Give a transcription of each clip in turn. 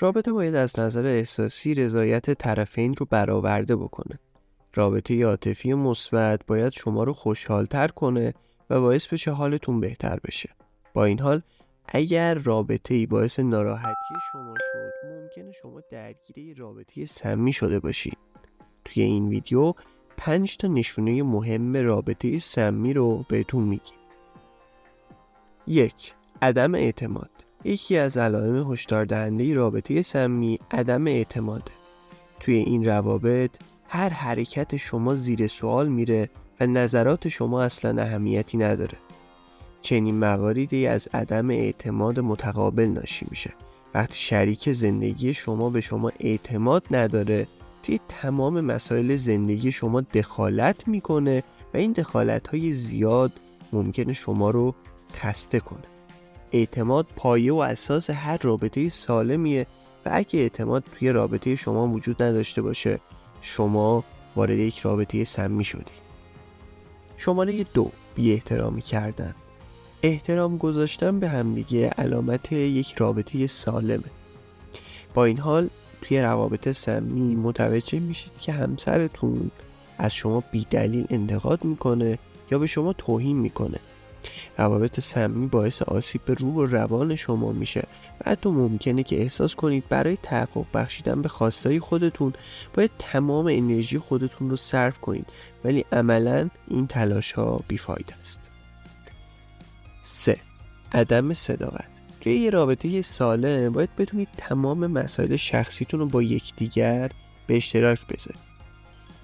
رابطه باید از نظر احساسی رضایت طرفین رو برآورده بکنه. رابطه عاطفی مثبت باید شما رو خوشحال‌تر کنه و باعث بشه حالتون بهتر بشه. با این حال اگر رابطه‌ای باعث ناراحتی شما شد، ممکنه شما درگیر یه رابطه سمی شده باشید. توی این ویدیو 5 تا نشونه مهم رابطه سمی رو بهتون میگیم. 1. عدم اعتماد. یکی از علائم هشدار دهنده رابطه سمی عدم اعتماده. توی این روابط هر حرکت شما زیر سوال میره و نظرات شما اصلا اهمیتی نداره. چنین مواردی از عدم اعتماد متقابل ناشی میشه. وقتی شریک زندگی شما به شما اعتماد نداره، توی تمام مسائل زندگی شما دخالت میکنه و این دخالت‌های زیاد ممکنه شما رو خسته کنه. اعتماد پایه و اساس هر رابطه سالمیه و اگه اعتماد توی رابطه شما وجود نداشته باشه، شما وارد یک رابطه سمی شدی. شماره 2. بی احترامی کردن. احترام گذاشتن به همدیگه علامت یک رابطه سالمه. با این حال توی روابط سمی متوجه میشید که همسرتون از شما بی دلیل انتقاد میکنه یا به شما توهین میکنه. روابط سمی باعث آسیب به روح و روان شما میشه و حتی ممکنه که احساس کنید برای تحقق بخشیدن به خواستهای خودتون باید تمام انرژی خودتون رو صرف کنید، ولی عملاً این تلاش ها بیفایده است. 3. عدم صداقت. توی یه رابطه سالم باید بتونید تمام مسائل شخصیتون رو با یکدیگر به اشتراک بذارید.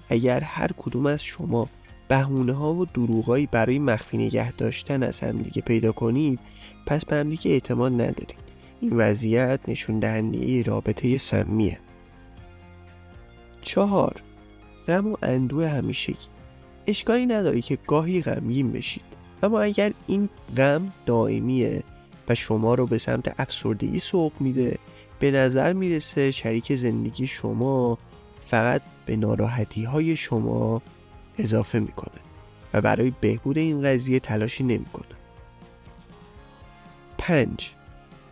اگر هر کدوم از شما بهونه‌ها و دروغایی برای مخفی نگه داشتن از همدیگه پیدا کنید، پس به همدیگه اعتماد ندارید. این وضعیت نشون دهنده رابطه سمیه. 4. غم و اندوه همیشگی. اشکالی نداره که گاهی غمگین بشید، اما اگر این غم دائمیه و شما رو به سمت افسردگی سوق میده، به نظر میرسه شریک زندگی شما فقط به ناراحتی های شما اضافه میکنه و برای بهبود این قضیه تلاشی نمیکنه. 5.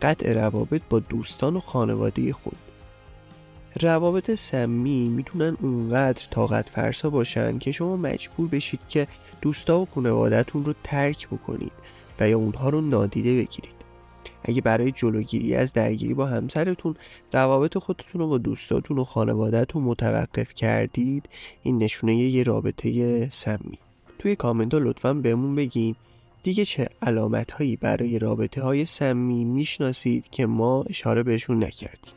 قطع روابط با دوستان و خانواده خود. روابط سمی میتونن اونقدر طاقت فرسا باشن که شما مجبور بشید که دوستا و خانواده‌تون رو ترک بکنید و یا اونها رو نادیده بگیرید. اگه برای جلوگیری از درگیری با همسرتون روابط خودتون رو با دوستاتون و خانواده‌تون متوقف کردید، این نشونه یه رابطه سمی. توی کامنت ها لطفاً بهمون بگین دیگه چه علامت هایی برای رابطه های سمی میشناسید که ما اشاره بهشون نکردیم.